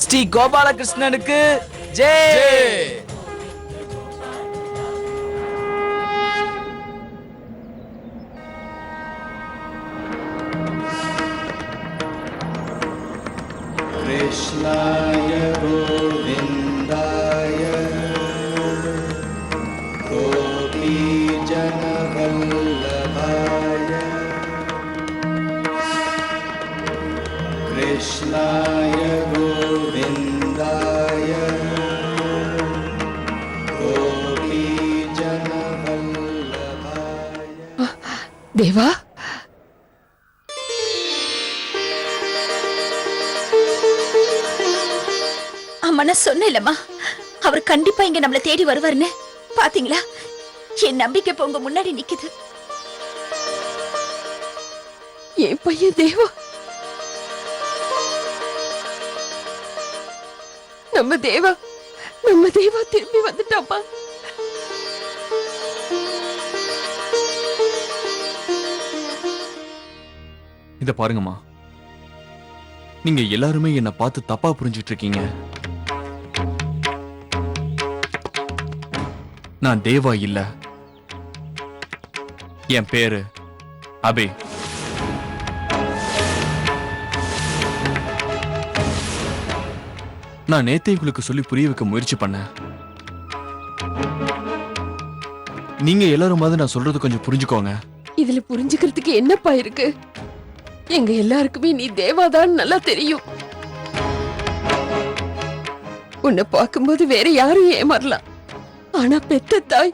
ஸ்ரீ கோபாலகிருஷ்ணனுக்கு ஜெய். कृष्णाय गोविन्दाय गोपीजनवल्लभाय कृष्णाय गोविन्दाय गोपीजनवल्लभाय देवा நான் சொன்னேன்லம்மா, அவர் கண்டிப்பா இங்க நம்மள தேடி வருவார்னு. பாத்தீங்களா, என் நம்பிக்கை இப்ப உங்க முன்னாடி நிக்குது. என் பையன் தேவா நம்ம தேவா திரும்பி வந்துட்டாப்பா. இத பாருங்கம்மா, நீங்க எல்லாருமே என்ன பார்த்து தப்பா புரிஞ்சிட்டு இருக்கீங்க. நான் தேவா இல்ல, என் பேரு அபே. நான் நேத்தே உங்களுக்கு சொல்லி புரிய வைக்க முயற்சி பண்ணேன். நீங்க எல்லாரும் மாதிரி நான் சொல்றது கொஞ்சம் புரிஞ்சுக்கோங்க. இதுல புரிஞ்சுக்கிறதுக்கு என்னப்பா இருக்கு? எங்க எல்லாருக்குமே நீ தேவாதான் நல்லா தெரியும். உன்னை பார்க்கும்போது வேற யாரும் ஏமாறலாம், ஆனா பெத்த தாய்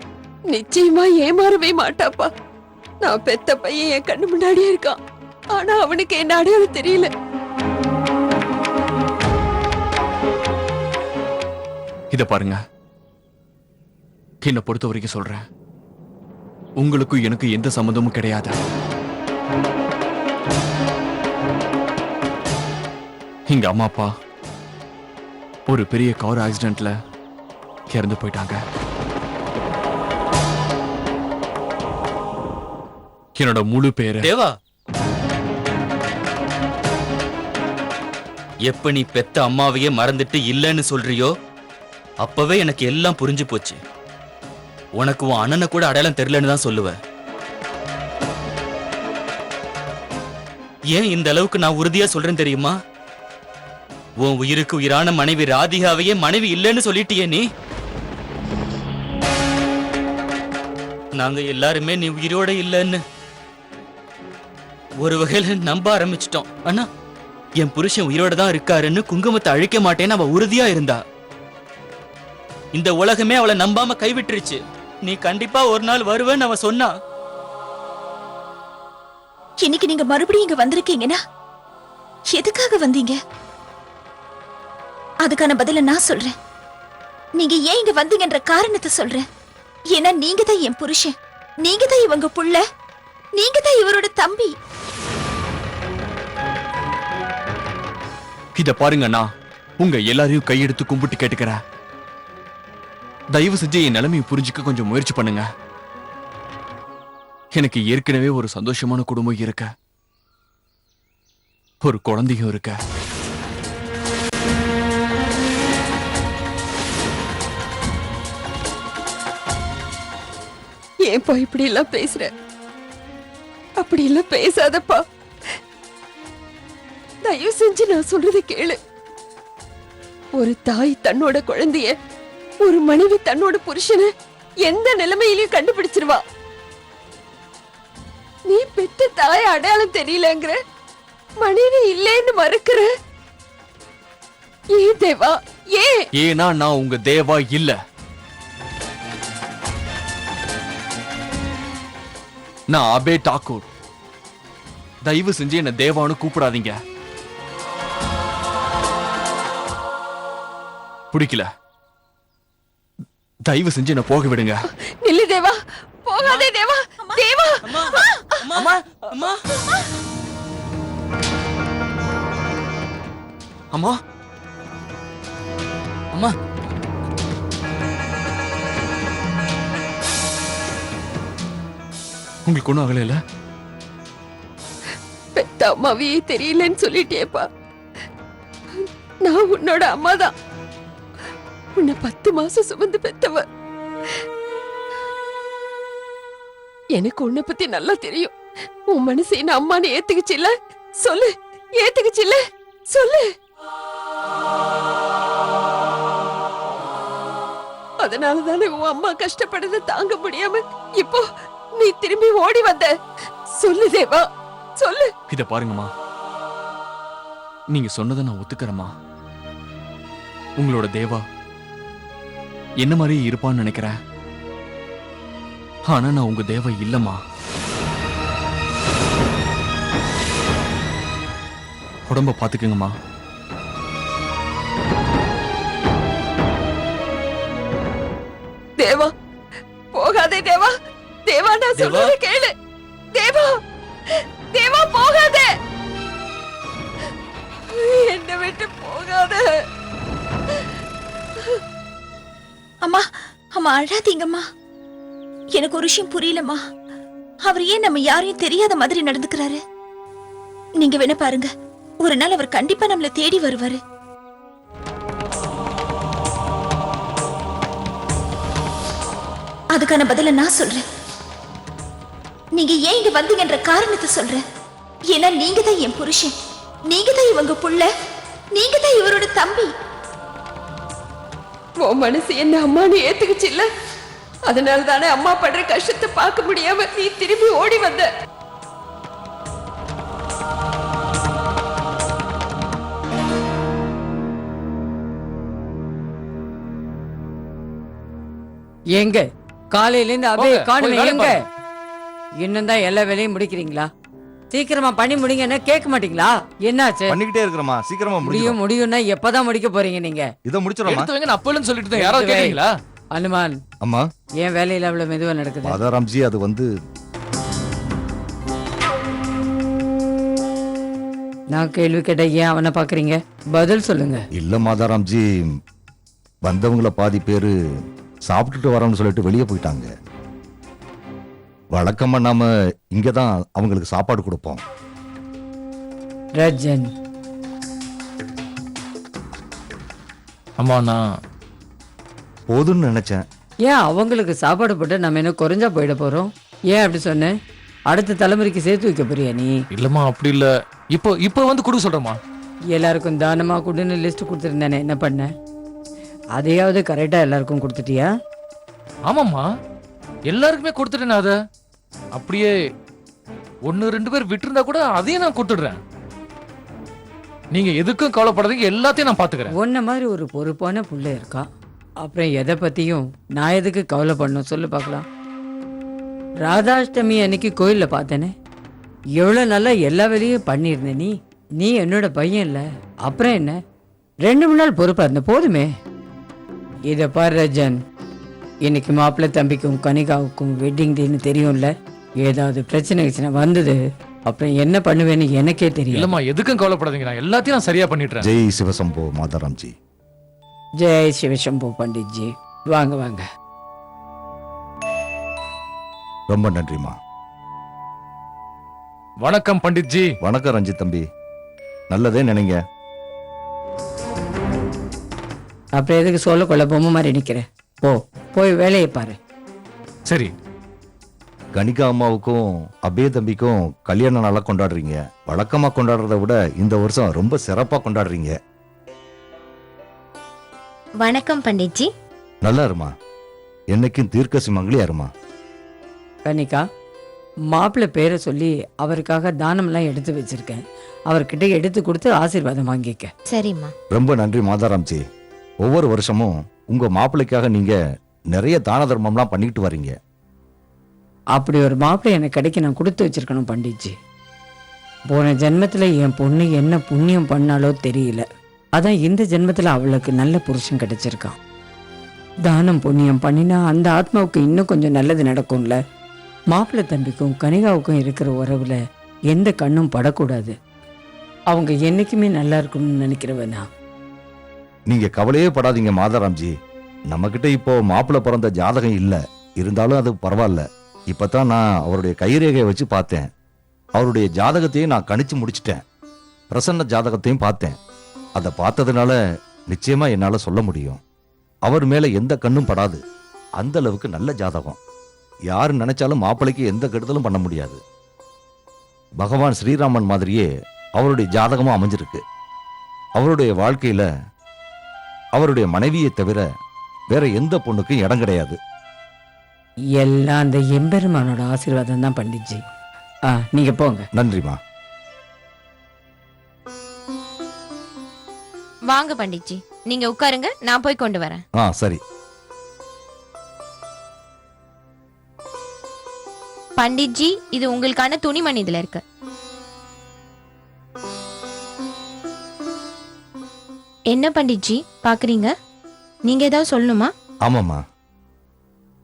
நிச்சயமா ஏமாறவே மாட்டாப்பா. நான் பெத்த பையன் என் கண்ணு முன்னாடியே இருக்கான், ஆனா அவனுக்கு என்ன அடையாளம் தெரியல. இத பாருங்க, என்ன பொறுத்த வரைக்கும் சொல்றேன், உங்களுக்கும் எனக்கு எந்த சம்பந்தமும் கிடையாது. எங்க அம்மா அப்பா ஒரு பெரிய கார் ஆக்சிடென்ட்ல இறந்து போயிட்டாங்க. என்னோட முழு பேரு தேவா. எப்ப நீ பெத்த அம்மாவையே மறந்துட்டு இல்லன்னு சொல்றியோ அப்பவே எனக்கு எல்லாம் புரிஞ்சு போச்சு. உனக்கு உன் அண்ணனை கூட அடையாளம் தெரியலன்னு தான் சொல்லுவேன். ஏன் இந்த அளவுக்கு நான் உறுதியா சொல்றேன் தெரியுமா? உன் உயிருக்கு உயிரான மனைவி ராதிகாவையே மனைவி இல்லைன்னு சொல்லிட்டியே நீ. நாங்க எல்லாருமே நீ உயிரோட இல்லைன்னு ஒரு வகையில நம்ப ஆரம்பிச்சிட்டோம். ஆனா என் புருஷன் உயிரோட தான் இருக்காருன்னு குங்குமத்தை அழிக்க மாட்டேன்னு அவ உறுதியா இருந்தா. இந்த உலகமே அவளை நம்பாம கைவிட்டுருச்சு. நீ கண்டிப்பா ஒரு நாள் வருவேன்னு அவ சொன்னா. இன்னைக்கு நீங்க மறுபடியும் இங்க வந்திருக்கீங்கன்னா எதுக்காக வந்தீங்க? அதுக்கான பதில நான் சொல்றேன். நீங்க ஏன் இங்க வந்தீங்கன்ற காரணத்தை சொல்றேன். ஏன்னா நீங்க தான் என் புருஷன், நீங்க தான் இவங்க புள்ள, நீங்க தான் இவரோட தம்பி. இத பாருங்க, நான் உங்க எல்லாரையும் கையெடுத்து கும்பிட்டு கேட்டுக்கிறேன். தயவு செஞ்சு என் நிலைமையை புரிஞ்சுக்க கொஞ்சம் முயற்சி பண்ணுங்க. எனக்கு ஏற்கனவே ஒரு சந்தோஷமான குடும்பம் இருக்க, ஒரு குழந்தையும் இருக்க. ஏன்பா இப்படி எல்லாம் பேசுற? அப்படி எல்லாம் பேசாதப்பா. தயவு செஞ்சு நான் சொல்றதை கேளு. ஒரு தாய் தன்னோட குழந்தைய, ஒரு மனைவி தன்னோட புருஷனை எந்த நிலைமையிலயும் கண்டுபிடிச்சிருவா. நீ பெத்த தாய் அடையாளம் தெரியலங்கிற, மனைவி இல்லைன்னு மறுக்கிற. ஏன் தேவா, ஏன்? ஏன்னா நான் உங்க தேவா இல்ல. நான் அபே டாக்கூர். தயவு செஞ்சு என்ன தேவான்னு கூப்பிடாதீங்க. பிடிக்கல. தயவு செஞ்சு என்ன போக விடுங்க. நில்லு தேவா, போகாதே தேவா. தேவா, அம்மா அம்மா அம்மா அம்மா, அம்மா உங்களுக்கு ஒண்ணும் ஆகல இல்ல? பெத்த அம்மாவையே தெரியலன்னு சொல்லிட்டேப்பா. நான் உன்னோட அம்மாதான். உன்னை 10 மாசம் சுமந்து பெத்தவ. எனக்கு உன்னை பத்தி நல்லா தெரியும். உன் மனசு என்ன அம்மான்னு ஏத்துக்குச்சில்ல? சொல்லு, ஏத்துக்குச்சில்ல? சொல்லு. அதனாலதானே உன் அம்மா கஷ்டப்படுறத தாங்க முடியாம இப்போ நீ திரும்பி ஓடி வந்த. சொல்லு தேவா, சொல்லு. இத பாருங்கம்மா, நீங்க சொன்னதை நான் ஒத்துக்கிறேம்மா. உங்களோட தேவா என்ன மாதிரி இருப்பான்னு நினைக்கிறேன். ஆனா நான் உங்க தேவா இல்லம்மா. உடம்ப பாத்துக்குங்கம்மா. தேவா, போகாதே தேவா. தேவா, நான் தேவா? சொல்றத கேளு. தேவா, தேவா, போகாதே. என்னை விட்டு போகாதே. அம்மா அம்மா அழாதீங்கம்மா. எனக்கு ஒரு விஷயம் புரியலம்மா. அவர் ஏன் நம்ம யாரையும் தெரியாத மாதிரி நடந்துக்கிறாரு? நீங்க வேணா பாருங்க, ஒரு நாள் அவர் கண்டிப்பா நம்மள தேடி வருவாரு. அதுக்கான பதில நான் சொல்றேன். நீங்க ஏன் இங்க வந்தீங்கன்ற காரணத்தை சொல்றேன். ஏன்னா நீங்க தான் என் புருஷன், நீங்க தான் இவங்க புள்ள, நீங்க தான் இவரோட தம்பி. உன் மனசு என்ன அம்மான்னு ஏத்துக்குச்சு இல்ல? அதனால தானே அம்மா படுற கஷ்டத்தை பார்க்க முடியாம நீ திரும்பி ஓடி வந்த. எங்க காலையில இருந்து அப்படியே போங்க, காணுமே? போய் வேலை எங்க இன்னும் தான் எல்லா வேலையும் முடிக்கிறீங்களா? சீக்கிரமா பண்ணி முடிங்கன்னா கேட்க மாட்டீங்களா? என்னாச்சு? பண்ணிக்கிட்டே இருக்கிறோமா, சீக்கிரமா முடியும். முடியும்னா எப்பதான் முடிக்க போறீங்க நீங்க? இத முடிச்சிரோமா? எடுத்து வைங்க, நான் அப்பலன்னு சொல்லிட்டு இருந்தேன். யாராவது கேக்குறீங்களா? அனுமான், அம்மா, ஏன் வேலையில அவ்வளவு மெதுவா நடக்குது? மாதாராம்ஜி, அது வந்து நான் கேள்வி கேட்ட ஏன் அவனை பாக்குறீங்க? பதில் சொல்லுங்க. இல்ல மாதாராம்ஜி, வந்தவங்கள பாதி பேரு சாப்பிட்டுட்டு வரோம்னு சொல்லிட்டு வெளியே போயிட்டாங்க. வழக்கமா நாம இங்கதான் அவங்களுக்கு சாப்பாடு கொடுப்போம். ரஜன், அம்மா, நான் போதும்னு நினைச்சேன். ஏன் அவங்களுக்கு சாப்பாடு போட்டு நம்ம என்ன குறைஞ்சா போயிட போறோம்? ஏன் அப்படி சொன்னேன்? அடுத்த தலைமுறைக்கு சேர்த்து வைக்க போறியா நீ? இல்லம்மா, அப்படி இல்ல. இப்போ வந்து கொடுக்க சொல்றேம்மா. எல்லாருக்கும் தானமா கொடுன்னு லிஸ்ட் கொடுத்துருந்தானே, என்ன பண்ண? அதையாவது கரெக்டா எல்லாருக்கும் கொடுத்துட்டியா? ஆமாம்மா, எல்லாருக்குமே கொடுத்துட்டேன். அத அப்படியே 1-2 பேர் விட்டுருந்தா கூட அதையும் நான் கொடுத்துடுறேன். நீங்க எதுக்கும் கவலைப்படாதீங்க, எல்லாத்தையும் நான் பாத்துக்கிறேன். உன்ன மாதிரி ஒரு பொறுப்பான புள்ள இருக்கா, அப்புறம் எதை பத்தியும் நான் எதுக்கு கவலை பண்ணணும் சொல்லு பார்க்கலாம். ராதாஷ்டமி அன்னைக்கு கோயில்ல பார்த்தேனே, எவ்வளவு நல்லா எல்லா வேலையும் பண்ணியிருந்த நீ என்னோட பையன் இல்ல, அப்புறம் என்ன? 2-3 நாள் பொறுப்பா இருந்த போதுமே. இத பாரு ரஜன், இன்னைக்கு மாப்பிள்ளை தம்பிக்கும் கனிகாவுக்கும் வெட்டிங் டேன்னு தெரியும்ல. ஏதாவது பிரச்சனை வந்தது அப்புறம் என்ன பண்ணுவேன்னு எனக்கே தெரியல. இல்லம்மா, எதுக்கும் கவலைப்படாதீங்க, நான் எல்லாத்தையும் நான் சரியா பண்ணிடுறேன். ஜெய் சிவசம்போ மாதாராம்ஜி. ஜெய் சிவசம்பு பண்டிட்ஜி. வாங்க வாங்க. ரொம்ப நன்றிமா. வணக்கம் பண்டிட்ஜி. வணக்கம் ரஞ்சித் தம்பி. நல்லதே நினைங்க. அப்புறம் எதுக்கு சொல்ல கொள்ள பொம்மை மாதிரி நிக்கிறேன்? போய் வேலையை பாரு. சரி. கணிகா அம்மாவுக்கும் அபே தம்பிக்கும் கல்யாணம் நல்லா கொண்டாடுறீங்க. வழக்கமா கொண்டாடுறத விட இந்த வருஷம் ரொம்ப சிறப்பா கொண்டாடுறீங்க. வணக்கம் பண்டிட்ஜி. நல்லா இருமா, என்னைக்கும் தீர்க்கசி மங்களி இருமா. கனிகா, மாப்பிள்ளை பேரை சொல்லி அவருக்காக தானம்லாம் எடுத்து வச்சிருக்கேன். அவர்கிட்ட எடுத்து கொடுத்து ஆசீர்வாதம் வாங்கிக்க. சரிம்மா. ரொம்ப நன்றி மாதாராம்ஜி. ஒவ்வொரு வருஷமும் உங்க மாப்பிள்ளைக்காக நீங்க நிறைய தான தர்மம்லாம் பண்ணிட்டு வர்றீங்க. அப்படி ஒரு மாப்பிள்ளை எனக்கு கிடைக்க நான் கொடுத்து வச்சிருக்கணும் பண்டிட்ஜி. போன ஜென்மத்தில் என் பொண்ணு என்ன புண்ணியம் பண்ணாலோ தெரியல, அதான் இந்த ஜென்மத்தில் அவளுக்கு நல்ல புருஷன் கிடைச்சிருக்கான். தானம் புண்ணியம் பண்ணினா அந்த ஆத்மாவுக்கு இன்னும் கொஞ்சம் நல்லது நடக்கும்ல. மாப்பிள்ளை தம்பிக்கும் கனிகாவுக்கும் இருக்கிற உறவுல எந்த கண்ணும் படக்கூடாது. அவங்க என்னைக்குமே நல்லா இருக்கணும்னு நினைக்கிறவனா. நீங்க கவலையே படாதீங்க மாதாராம்ஜி. நம்ம கிட்ட இப்போ மாப்பிள்ளை பிறந்த ஜாதகம் இல்ல, இருந்தாலும் அது பரவாயில்ல. இப்பதான் நான் அவருடைய கைரேகையை வச்சு பார்த்தேன். அவருடைய ஜாதகத்தையும் நான் கணிச்சு முடிச்சிட்டேன். பிரசன்ன ஜாதகத்தையும் பார்த்தேன். அதை பார்த்ததுனால நிச்சயமா என்னால சொல்ல முடியும், அவர் மேல எந்த கண்ணும் படாது. அந்த அளவுக்கு நல்ல ஜாதகம். யாரு நினைச்சாலும் மாப்பிள்ளைக்கு எந்த கெடுதலும் பண்ண முடியாது. பகவான் ஸ்ரீராமன் மாதிரியே அவருடைய ஜாதகமும் அமைஞ்சிருக்கு. அவருடைய வாழ்க்கையில அவருடைய மனைவியை தவிர வேற எந்த பொண்ணுக்கும் இடம் கிடையாது. எல்லாம் அந்த எம்பெருமானோட ஆசீர்வாதம் தான் பண்டிட்ஜி. நீங்க போங்க. நன்றிமா. வாங்க பண்டிட்ஜி, நீங்க உட்காருங்க, நான் போய் கொண்டு வரேன். சரி. பண்டிட்ஜி, இது உங்களுக்கான துணிமணி இதுல இருக்கு. என்ன பண்டிட்ஜி பாக்குறீங்க? நீங்க ஏதாவது சொல்லணுமா? ஆமாம்மா,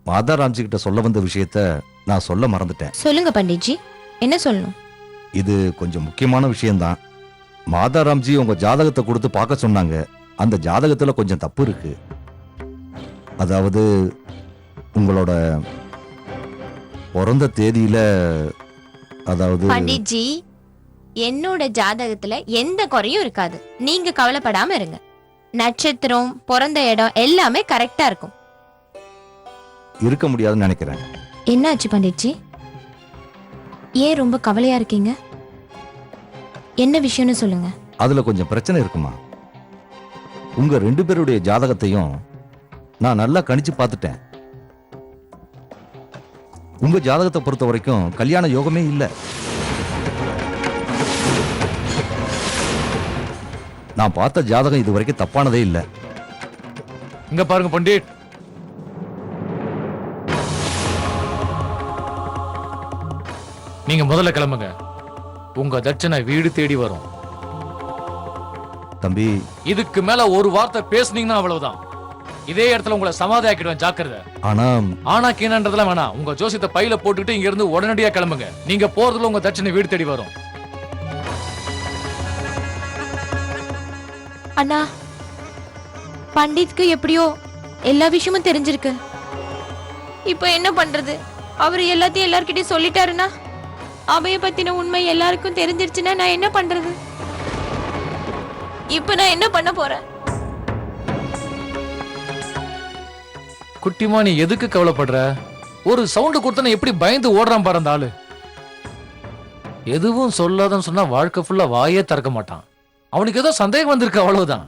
மாதாராம்ஜி கிட்ட சொல்ல வந்த விஷயத்த நான் சொல்ல மறந்துட்டேன். சொல்லுங்க பண்டிட்ஜி, என்ன சொல்லணும்? இது கொஞ்சம் முக்கியமான விஷயம்தான். மாதாராம்ஜி உங்க ஜாதகத்தை கொடுத்து பார்க்க சொன்னாங்க. அந்த ஜாதகத்துல கொஞ்சம் தப்பு இருக்கு. அதாவது உங்களோட பிறந்த தேதியில, அதாவது பண்டிட்ஜி, என்னோட ஜாதகத்துல எந்த குறையும் இருக்காது. நீங்க கவலைப்படாம இருங்க. நட்சத்திரம், பிறந்த இடம் எல்லாமே கரெக்டா இருக்கும். இருக்க முடியாதுன்னு நினைக்கிறேன். என்னாச்சு பண்டிட்ஜி? ஏன் ரொம்ப கவலையா இருக்கீங்க? என்ன விஷயம்னு சொல்லுங்க. அதுல கொஞ்சம் பிரச்சனை இருக்குமா. உங்க 2 பேருடைய ஜாதகத்தையும் நான் நல்லா கணிச்சு பார்த்துட்டேன். உங்க ஜாதகத்தை பொறுத்த வரைக்கும் கல்யாண யோகமே இல்ல. நான் பார்த்த ஜாதகம் இது வரைக்கும் தப்பானதே இல்ல. இங்க பாருங்க பண்டிட், நீங்க முதல்ல கிளம்புங்க. உங்க தட்சணை வீடு தேடி வரும். தம்பி, இதுக்கு மேல ஒரு வார்த்தை பேசுனீங்கன்னா அவ்வளவுதான். இதே இடத்துல உங்களை சமாதி ஆக்கிடுவேன், ஜாக்கிரதை. ஆனா கீழன்றதுல வேணாம். உங்க ஜோசியத்தை பையில போட்டுக்கிட்டு இங்க இருந்து உடனடியா கிளம்புங்க. நீங்க போறதுல உங்க தட்சணை வீடு தேடி வரும். அண்ணா, பண்டிட்க்கு எப்படியோ எல்லா விஷயமும் தெரிஞ்சிருக்கு. இப்போ என்ன பண்றது? அவர் எல்லாத்தையும் எல்லார்கிட்டயும் சொல்லிட்டாருன்னா, அபய பத்தின உண்மை எல்லாருக்கும் தெரிஞ்சிருச்சுன்னா நான் என்ன பண்றது? இப்ப நான் என்ன பண்ண போறேன்? குட்டிமா, நீ எதுக்கு கவலைப்படுற? ஒரு சவுண்ட் கொடுத்தன எப்படி பயந்து ஓடுறான் பாரு அந்த ஆளு. எதுவும் சொல்லாதன்னு சொன்னா வாழ்க்கை ஃபுல்லா வாயே திறக்க மாட்டான். அவனுக்கு ஏதோ சந்தேகம் வந்திருக்கு, அவ்வளவுதான்.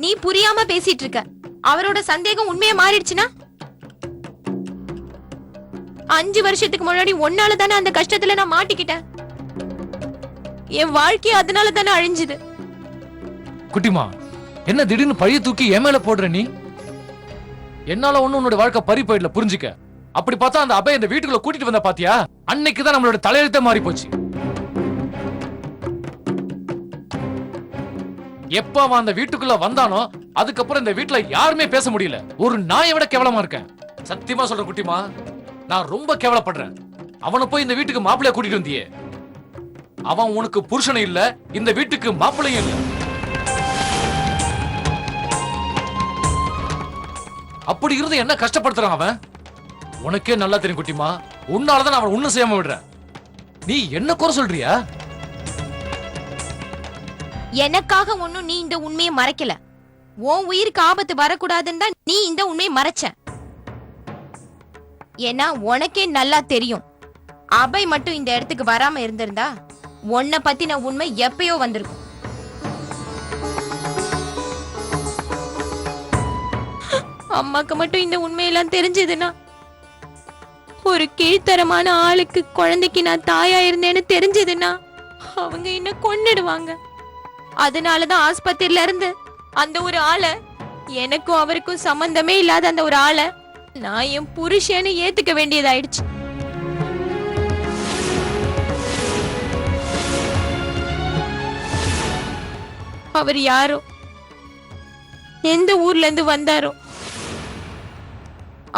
நீ புரியாம பேசிட்டு இருக்க. அவரோட சந்தேகம் உண்மையா மாறிடுச்சுன்னா? 5 வருஷத்துக்கு முன்னாடி ஒன்னால தானே அந்த கஷ்டத்துல நான் மாட்டிக்கிட்டேன். என் வாழ்க்கை அதனால தானே அழிஞ்சுது. குட்டிமா, என்ன திடீர்னு பழைய தூக்கி என் மேல போடுற நீ? என்னால ஒண்ணு உன்னோட வாழ்க்கை பறி போயிடல, புரிஞ்சுக்க. அப்படி பார்த்தா அந்த அபய இந்த வீட்டுக்குள்ள கூட்டிட்டு வந்தா பாத்தியா, அன்னைக்குதான் நம்மளோட தலையெழுத்தே மாறி போச்சு. எப்ப அவன் அந்த வீட்டுக்குள்ள வந்தானோ அதுக்கப்புறம் இந்த வீட்டுல யாருமே பேச முடியல. ஒரு நாயை விட கேவலமா இருக்கேன். சத்தியமா சொல்றேன் குட்டிமா, நான் ரொம்ப கேவலப்படுறேன். அவனை போய் இந்த வீட்டுக்கு மாப்பிள்ளைய கூட்டிட்டு வந்தியே, அவன் உனக்கு புருஷனும் இல்ல, இந்த வீட்டுக்கு மாப்பிள்ளையும் இல்ல. அப்படி இருந்து என்ன கஷ்டப்படுத்துறான் அவன்? உனக்கே நல்லா தெரியும் குட்டிமா, உன்னாலதான் அவன் ஒண்ணும் செய்யாம விடுறேன். நீ என்ன குறை சொல்றியா? எனக்காக ஒண்ணும் நீ இந்த உண்மையை மறைக்கல. உன் உயிருக்கு ஆபத்து வரக்கூடாதுன்னு தான் நீ இந்த உண்மையை மறைச்ச. ஏன்னா உனக்கே நல்லா தெரியும், அபய் மட்டும் இந்த இடத்துக்கு வராம இருந்திருந்தா உன்னை பத்தின உண்மை எப்பயோ வந்திருக்கும். அம்மாக்கு மட்டும் இந்த உண்மையெல்லாம் தெரிஞ்சதுன்னா, ஒரு கீழ்த்தரமான ஆளுக்கு குழந்தைக்கு நான் தாயா இருந்தேன்னு தெரிஞ்சதுன்னா அவங்க என்ன கொன்னுடுவாங்க. அதனாலதான் ஆஸ்பத்திரியில இருந்து அந்த ஒரு ஆளை, எனக்கும் அவருக்கும் சம்பந்தமே இல்லாத அந்த ஒரு ஆளை நான் என் புருஷன்னு ஏத்துக்க வேண்டியதாயிடுச்சு. அவர் யாரோ, எந்த ஊர்ல இருந்து வந்தாரோ,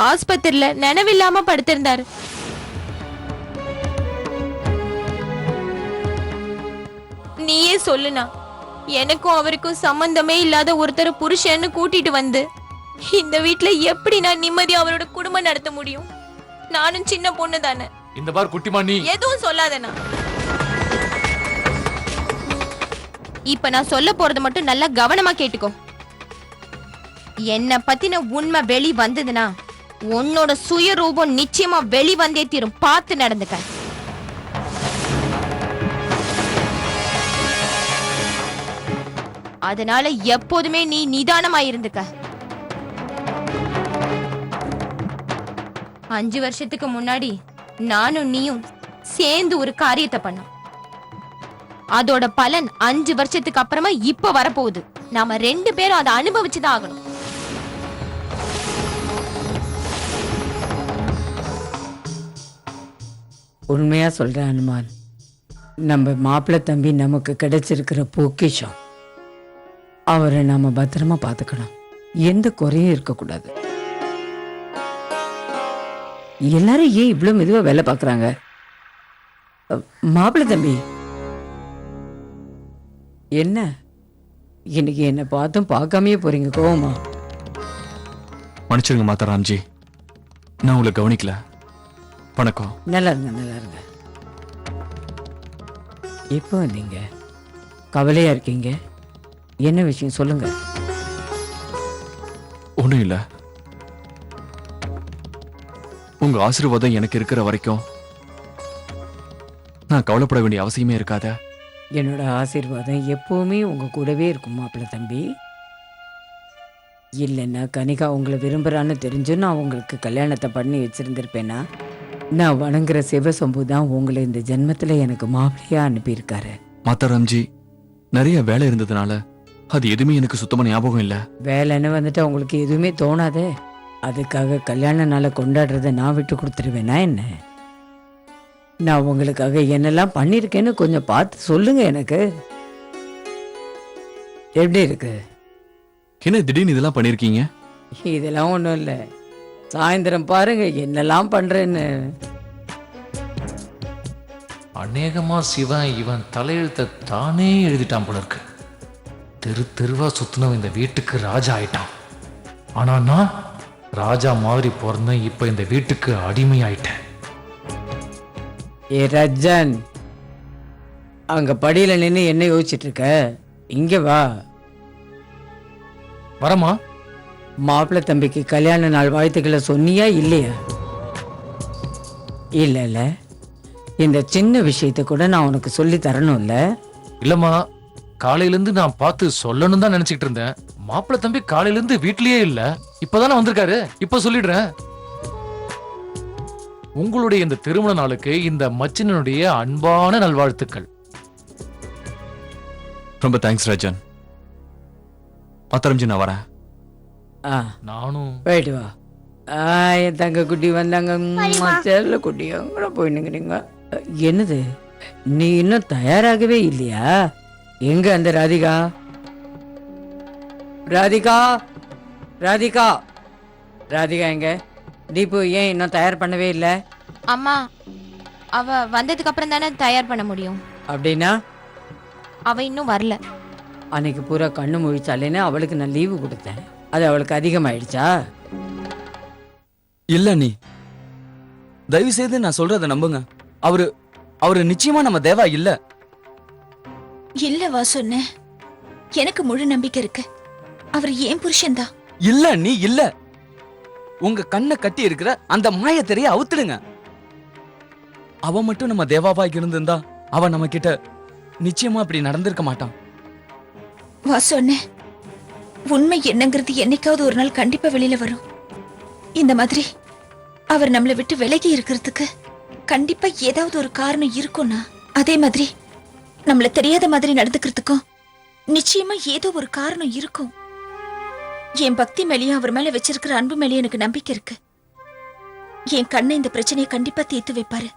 ஆஸ்பத்திரியில நினைவில்லாம படுத்திருந்தாரு. நீயே சொல்லுனா, எனக்கும் அவருக்கும் சம்பந்தமே இல்லாத ஒருத்தர் புருஷன்னு கூட்டிட்டு வந்து இந்த வீட்ல எப்படி நான் நிம்மதியா அவரோட குடும்பம் நடத்த முடியும்? நானும் சின்ன பொண்ணு தானே. இந்த பார் குட்டிமா, நீ எதுவும் சொல்லாதனா. இப்ப நான் சொல்ல போறது மட்டும் நல்லா கவனமா கேட்டுக்கோ. என்ன பத்தின உண்மை வெளி வந்ததுன்னா உன்னோட சுயரூபம் நிச்சயமா வெளி வந்தே தீரும். பார்த்து நடந்துக்க. அதனால எப்போதுமே நீ நிதானமா இருந்துக்க. 5 வருஷத்துக்கு முன்னாடி நானும் நீயும் சேர்ந்து ஒரு காரியத்தை பண்ணோம். அதோட பலன் 5 வருஷத்துக்கு அப்புறமா இப்ப வரப்போகுது. நாம 2 பேரும் அதை அனுபவிச்சுதான் ஆகணும். உண்மையா சொல்றேன் அனுமான், நம்ம மாப்பிள்ளை தம்பி நமக்கு கிடைச்சிருக்கிற பொக்கிஷம். அவரை நாம பத்திரமா பார்த்துக்கணும். எந்த குறையும் இருக்கக்கூடாது. எல்லாரும் ஏன் இவ்வளவு மெதுவா வேலை பார்க்கறாங்க? மாப்பிள்ளை தம்பி, என்ன இன்னைக்கு என்ன பார்த்தும் பார்க்காமயே போறீங்க? கோவமா? மன்னிச்சிருங்க மாதாராம்ஜி, நான் உங்களை கவனிக்கல. வணக்கம். நல்லா இருங்க, நல்லா இருங்க. இப்போ நீங்க கவலையா இருக்கீங்க, என்ன விஷயம் சொல்லுங்க. ஒண்ணும் இல்ல. உங்க ஆசீர்வாதம் எனக்கு இருக்கிற வரைக்கும் நான் கவலைப்பட வேண்டிய அவசியமே இருக்காத. என்னோட ஆசீர்வாதம் எப்பவுமே உங்க கூடவே இருக்கும் மாப்பிள்ளை தம்பி. இல்லைன்னா கனிகா உங்களை விரும்புறான்னு தெரிஞ்சு நான் உங்களுக்கு கல்யாணத்தை பண்ணி வச்சிருந்திருப்பேனா? நான் வணங்குற சிவசம்பு தான் உங்களை இந்த ஜென்மத்துல எனக்கு மாப்பிள்ளையா அனுப்பியிருக்காரு. மாதாராம்ஜி, நிறைய வேலை இருந்ததுனால அது எதுவுமே எனக்கு சுத்தமா ஞாபகம் இல்ல. வேலைன்னு வந்துட்டு உங்களுக்கு எதுவுமே தோணாதே. அதுக்காக கல்யாண நாளை கொண்டாடுறத நான் விட்டு கொடுத்துருவேனா என்ன? நான் உங்களுக்காக என்னெல்லாம் பண்ணியிருக்கேன்னு கொஞ்சம் பார்த்து சொல்லுங்க எனக்கு. எப்படி இருக்கு? என்ன திடீர்னு இதெல்லாம் பண்ணிருக்கீங்க? இதெல்லாம் ஒன்றும் இல்லை. சாயந்தரம் பாருங்க என்னெல்லாம் பண்றேன்னு. அநேகமா சிவன் இவன் தலையெழுத்த தானே எழுதிட்டான் போல இருக்கு. தெரு தெருவா சுத்தினவன் இந்த வீட்டுக்கு ராஜா ஆயிட்டான். ஆனா நான் ராஜா மாதிரி பிறந்தேன், இப்ப இந்த வீட்டுக்கு அடிமை ஆயிட்டேன். ஏ ரஜன், அங்க படியில நின்று என்ன யோசிச்சுட்டு இருக்க? இங்க வா. வரமா? மாப்பிள்ளை தம்பிக்கு கல்யாண நாள் வாழ்த்துக்களை சொன்னியா இல்லையா? இல்ல இல்ல, இந்த சின்ன விஷயத்தை கூட நான் உனக்கு சொல்லி தரணும்ல. இல்லம்மா, காலையில இருந்து நான் பார்த்து சொல்லணும் தான் நினைச்சிட்டு இருந்தேன். மாப்பிள்ளை தம்பி காலையில இருந்து வீட்லயே இல்ல, இப்பதானே வந்திருக்காரு. இப்ப சொல்லிடுறேன். உங்களுடைய இந்த திருமண நாளுக்கு இந்த மச்சினனுடைய அன்பான நல்வாழ்த்துக்கள். ரொம்ப தேங்க்ஸ் ராஜன். மாதாராம்ஜி, நான் வரேன். நானும் போயிட்டு வா. என் தங்க குட்டி வந்தாங்க. செல்ல குட்டி கூட போயினுங்கிறீங்க. என்னது, நீ இன்னும் தயாராகவே இல்லையா? எங்க அந்த ராதிகா? ராதிகா, ராதிகா, ராதிகா எங்க? தீபு ஏன் இன்னும் தயார் பண்ணவே இல்லை? அம்மா, அவ வந்ததுக்கு அப்புறம் தானே தயார் பண்ண முடியும். அப்படின்னா அவ இன்னும் வரல. அன்னைக்கு பூரா கண்ணு முழிச்சாலேன்னு அவளுக்கு நான் லீவு கொடுத்தேன். அது அவளுக்கு அதிகமாயிடுச்சா? இல்ல நீ தயவு செய்து நான் சொல்றத நம்புங்க. அவரு நிச்சயமா நம்ம தேவா இல்ல. இல்லவா சொன்னேன். எனக்கு முழு நம்பிக்கை இருக்கு. அவர் ஏன் புருஷன்தான். இல்ல நீ இல்ல. உங்க கண்ணை கட்டி இருக்கிற அந்த மாயத்திரைய அவுத்துடுங்க. அவ மட்டும் நம்ம தேவாவா இருந்திருந்தா அவ நம்ம கிட்ட நிச்சயமா அப்படி நடந்திருக்க மாட்டான். வா சொன்னேன். உண்மை என்னங்கிறது என்னைக்காவது ஒரு நாள் கண்டிப்பா வெளியில வரும். இந்த மாதிரி அவர் நம்மளை விட்டு விலகி இருக்கிறதுக்கு கண்டிப்பா ஏதாவது ஒரு காரணம் இருக்கும்னா, அதே மாதிரி நம்மள தெரியாத மாதிரி நடந்துக்கிறதுக்கும் நிச்சயமா ஏதோ ஒரு காரணம் இருக்கும். என் பக்தி மேலேயும் அவர் மேல வச்சிருக்கிற அன்பு மேலேயும் எனக்கு நம்பிக்கை இருக்கு. என் கண்ணை இந்த பிரச்சனையை கண்டிப்பா தீர்த்து வைப்பாரு.